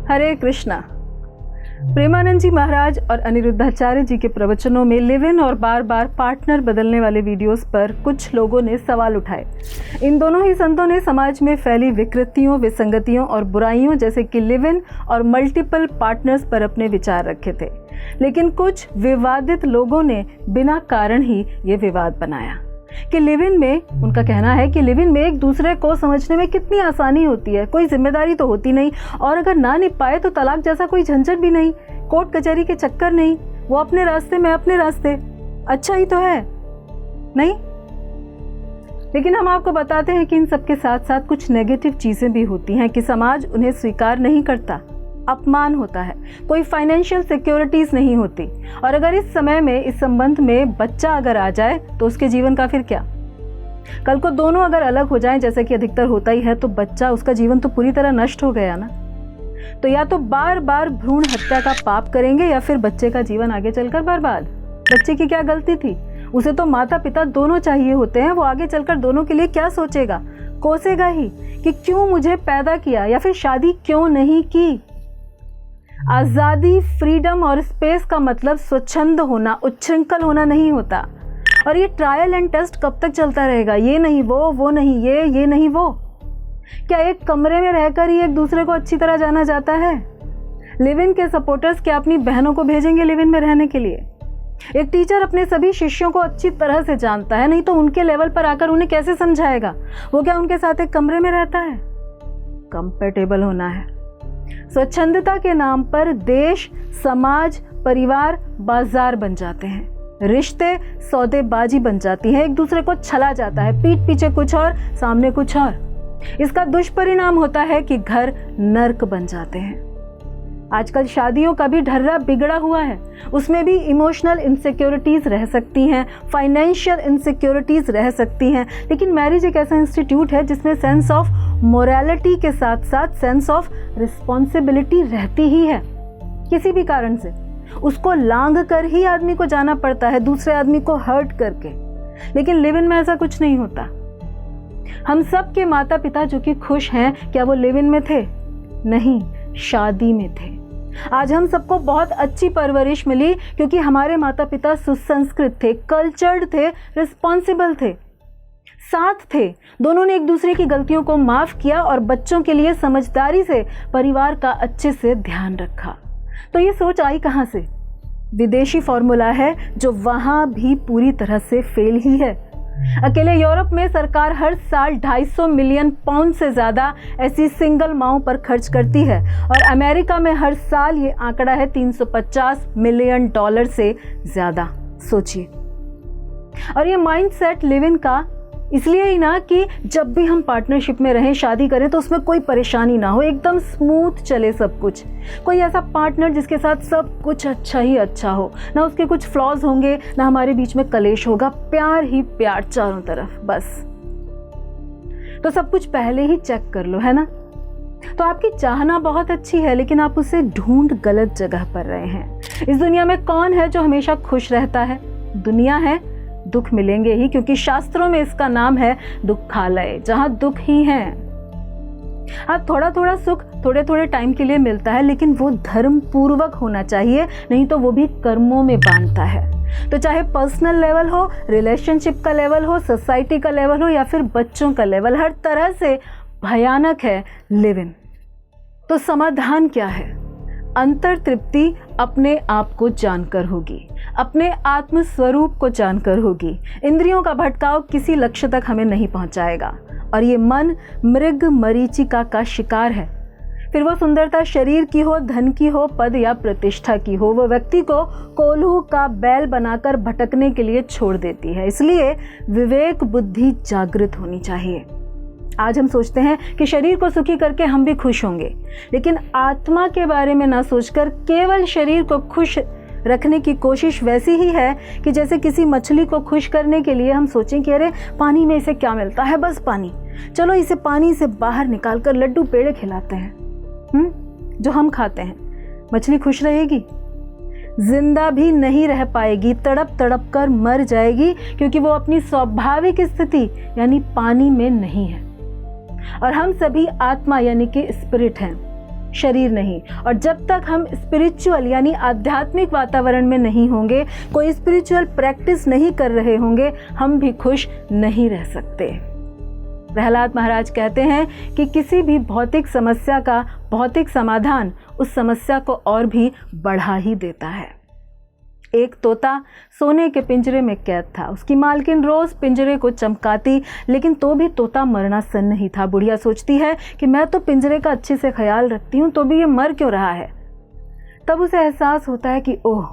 हरे कृष्णा। प्रेमानंद जी महाराज और अनिरुद्धाचार्य जी के प्रवचनों में लिव इन और बार बार पार्टनर बदलने वाले वीडियोस पर कुछ लोगों ने सवाल उठाए। इन दोनों ही संतों ने समाज में फैली विकृतियों, विसंगतियों और बुराइयों जैसे कि लिव इन और मल्टीपल पार्टनर्स पर अपने विचार रखे थे, लेकिन कुछ विवादित लोगों ने बिना कारण ही ये विवाद बनाया कि लिव इन में, उनका कहना है कि लिव इन में एक दूसरे को समझने में कितनी आसानी होती है, कोई जिम्मेदारी तो होती नहीं, और अगर ना निभ पाए तो तलाक जैसा कोई झंझट भी नहीं, कोर्ट कचहरी के चक्कर नहीं, वो अपने रास्ते मैं अपने रास्ते, अच्छा ही तो है नहीं। लेकिन हम आपको बताते हैं कि इन सब के साथ साथ कुछ नेगेटिव चीजें भी होती हैं कि समाज उन्हें स्वीकार नहीं करता, अपमान होता है, कोई फाइनेंशियल सिक्योरिटीज नहीं होती, और अगर इस समय में इस संबंध में बच्चा अगर आ जाए तो उसके जीवन का फिर क्या। कल को दोनों अगर अलग हो जाएं, जैसे कि अधिकतर होता ही है, तो बच्चा, उसका जीवन तो पूरी तरह नष्ट हो गया ना। तो या तो बार बार भ्रूण हत्या का पाप करेंगे या फिर बच्चे का जीवन आगे चलकर बर्बाद। बच्चे की क्या गलती थी, उसे तो माता पिता दोनों चाहिए होते हैं, वो आगे चलकर दोनों के लिए क्या सोचेगा, कोसेगा ही कि क्यों मुझे पैदा किया या फिर शादी क्यों नहीं की। आज़ादी, फ्रीडम और स्पेस का मतलब स्वच्छंद होना, उच्छृंखल होना नहीं होता। और ये ट्रायल एंड टेस्ट कब तक चलता रहेगा, ये नहीं वो नहीं ये नहीं वो। क्या एक कमरे में रहकर ही एक दूसरे को अच्छी तरह जाना जाता है? लिव इन के सपोर्टर्स क्या अपनी बहनों को भेजेंगे लिव इन में रहने के लिए? एक टीचर अपने सभी शिष्यों को अच्छी तरह से जानता है, नहीं तो उनके लेवल पर आकर उन्हें कैसे समझाएगा? वो क्या उनके साथ एक कमरे में रहता है? कंफर्टेबल होना है। स्वच्छंदता के नाम पर देश, समाज, परिवार बाजार बन जाते हैं, रिश्ते सौदेबाजी बन जाती है, एक दूसरे को छला जाता है, पीठ पीछे कुछ और सामने कुछ और। इसका दुष्परिणाम होता है कि घर नर्क बन जाते हैं। आजकल शादियों का भी ढर्रा बिगड़ा हुआ है, उसमें भी इमोशनल इनसिक्योरिटीज रह सकती हैं, फाइनेंशियल इनसिक्योरिटीज रह सकती हैं, लेकिन मैरिज एक ऐसा इंस्टीट्यूट है जिसमें सेंस ऑफ मोरालिटी के साथ साथ सेंस ऑफ रिस्पॉन्सिबिलिटी रहती ही है। किसी भी कारण से उसको लांघ कर ही आदमी को जाना पड़ता है, दूसरे आदमी को हर्ट करके। लेकिन लिव इन में ऐसा कुछ नहीं होता। हम सब के माता पिता जो कि खुश हैं, क्या वो लिव इन में थे? नहीं, शादी में थे। आज हम सबको बहुत अच्छी परवरिश मिली क्योंकि हमारे माता पिता सुसंस्कृत थे, कल्चर्ड थे, रिस्पॉन्सिबल थे, साथ थे। दोनों ने एक दूसरे की गलतियों को माफ किया और बच्चों के लिए समझदारी से परिवार का अच्छे से ध्यान रखा। तो ये सोच आई कहाँ से? विदेशी फॉर्मूला है जो वहां भी पूरी तरह से फेल ही है। अकेले यूरोप में सरकार हर साल 250 मिलियन पाउंड से ज्यादा ऐसी सिंगल माओं पर खर्च करती है, और अमेरिका में हर साल ये आंकड़ा है 350 मिलियन डॉलर से ज्यादा। सोचिए। और ये माइंडसेट लिव इन का इसलिए ही ना कि जब भी हम पार्टनरशिप में रहें, शादी करें, तो उसमें कोई परेशानी ना हो, एकदम स्मूथ चले सब कुछ। कोई ऐसा पार्टनर जिसके साथ सब कुछ अच्छा ही अच्छा हो, ना उसके कुछ फ्लॉज होंगे, ना हमारे बीच में कलेश होगा, प्यार ही प्यार चारों तरफ, बस। तो सब कुछ पहले ही चेक कर लो, है ना? तो आपकी चाहना बहुत अच्छी है, लेकिन आप उसे ढूंढ गलत जगह पर रहे हैं। इस दुनिया में कौन है जो हमेशा खुश रहता है? दुनिया है, दुख मिलेंगे ही, क्योंकि शास्त्रों में इसका नाम है दुखालय, जहां दुख ही है। हाँ, थोड़ा थोड़ा सुख थोड़े थोड़े टाइम के लिए मिलता है, लेकिन वो धर्म पूर्वक होना चाहिए, नहीं तो वो भी कर्मों में बांधता है। तो चाहे पर्सनल लेवल हो, रिलेशनशिप का लेवल हो, सोसाइटी का लेवल हो या फिर बच्चों का लेवल, हर तरह से भयानक है लिव इन। तो समाधान क्या है? अंतर तृप्ति अपने आप को जानकर होगी, अपने आत्म स्वरूप को जानकर होगी। इंद्रियों का भटकाव किसी लक्ष्य तक हमें नहीं पहुंचाएगा, और ये मन मृग मरीचिका का शिकार है। फिर वो सुंदरता शरीर की हो, धन की हो, पद या प्रतिष्ठा की हो, वो व्यक्ति को कोल्हू का बैल बनाकर भटकने के लिए छोड़ देती है। इसलिए विवेक बुद्धि जागृत होनी चाहिए। आज हम सोचते हैं कि शरीर को सुखी करके हम भी खुश होंगे, लेकिन आत्मा के बारे में ना सोचकर केवल शरीर को खुश रखने की कोशिश वैसी ही है कि जैसे किसी मछली को खुश करने के लिए हम सोचें कि अरे पानी में इसे क्या मिलता है, बस पानी, चलो इसे पानी से बाहर निकालकर लड्डू पेड़े खिलाते हैं, जो हम खाते हैं। मछली खुश रहेगी? जिंदा भी नहीं रह पाएगी, तड़प तड़प कर मर जाएगी, क्योंकि वो अपनी स्वाभाविक स्थिति यानी पानी में नहीं है। और हम सभी आत्मा यानी कि स्पिरिट हैं। शरीर नहीं। और जब तक हम स्पिरिचुअल यानी आध्यात्मिक वातावरण में नहीं होंगे, कोई स्पिरिचुअल प्रैक्टिस नहीं कर रहे होंगे, हम भी खुश नहीं रह सकते। प्रहलाद महाराज कहते हैं कि किसी भी भौतिक समस्या का भौतिक समाधान उस समस्या को और भी बढ़ा ही देता है। एक तोता सोने के पिंजरे में कैद था। उसकी मालकिन रोज पिंजरे को चमकाती, लेकिन तो भी तोता मरना सन नहीं था। बुढ़िया सोचती है कि मैं तो पिंजरे का अच्छे से ख्याल रखती हूँ, तो भी ये मर क्यों रहा है। तब उसे एहसास होता है कि ओह,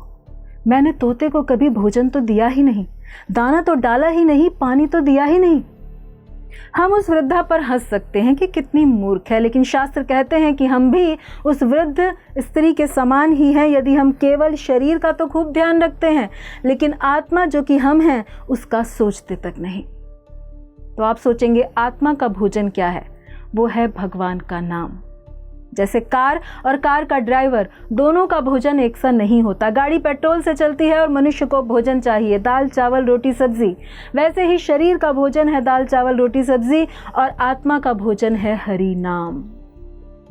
मैंने तोते को कभी भोजन तो दिया ही नहीं, दाना तो डाला ही नहीं, पानी तो दिया ही नहीं। हम उस वृद्धा पर हंस सकते हैं कि कितनी मूर्ख है, लेकिन शास्त्र कहते हैं कि हम भी उस वृद्ध स्त्री के समान ही हैं, यदि हम केवल शरीर का तो खूब ध्यान रखते हैं, लेकिन आत्मा जो कि हम हैं उसका सोचते तक नहीं। तो आप सोचेंगे आत्मा का भोजन क्या है? वो है भगवान का नाम। जैसे कार और कार का ड्राइवर दोनों का भोजन एक सा नहीं होता। गाड़ी पेट्रोल से चलती है और मनुष्य को भोजन चाहिए, दाल चावल रोटी सब्जी। वैसे ही शरीर का भोजन है दाल चावल रोटी सब्जी और आत्मा का भोजन है हरि नाम।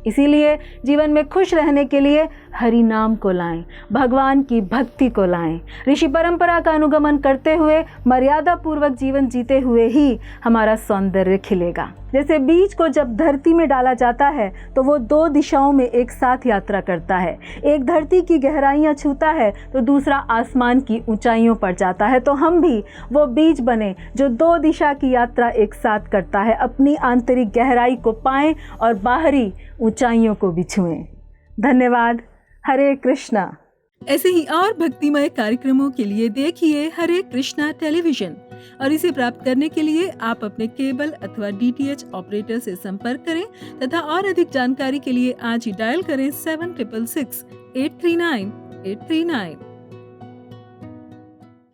इसीलिए जीवन में खुश रहने के लिए हरि नाम को लाएं, भगवान की भक्ति को लाएं। ऋषि परंपरा का अनुगमन करते हुए, मर्यादा पूर्वक जीवन जीते हुए ही हमारा सौंदर्य खिलेगा। जैसे बीज को जब धरती में डाला जाता है तो वो दो दिशाओं में एक साथ यात्रा करता है। एक धरती की गहराइयां छूता है तो दूसरा आसमान की ऊंचाइयों पर जाता है। तो हम भी वो बीज बने जो दो दिशा की यात्रा एक साथ करता है, अपनी आंतरिक गहराई को पाएं और बाहरी ऊंचाइयों को भी छुएं। धन्यवाद। हरे कृष्णा। ऐसे ही और भक्तिमय कार्यक्रमों के लिए देखिए हरे कृष्णा टेलीविजन, और इसे प्राप्त करने के लिए आप अपने केबल अथवा DTH ऑपरेटर से संपर्क करें तथा और अधिक जानकारी के लिए आज ही डायल करें 7666 839 839।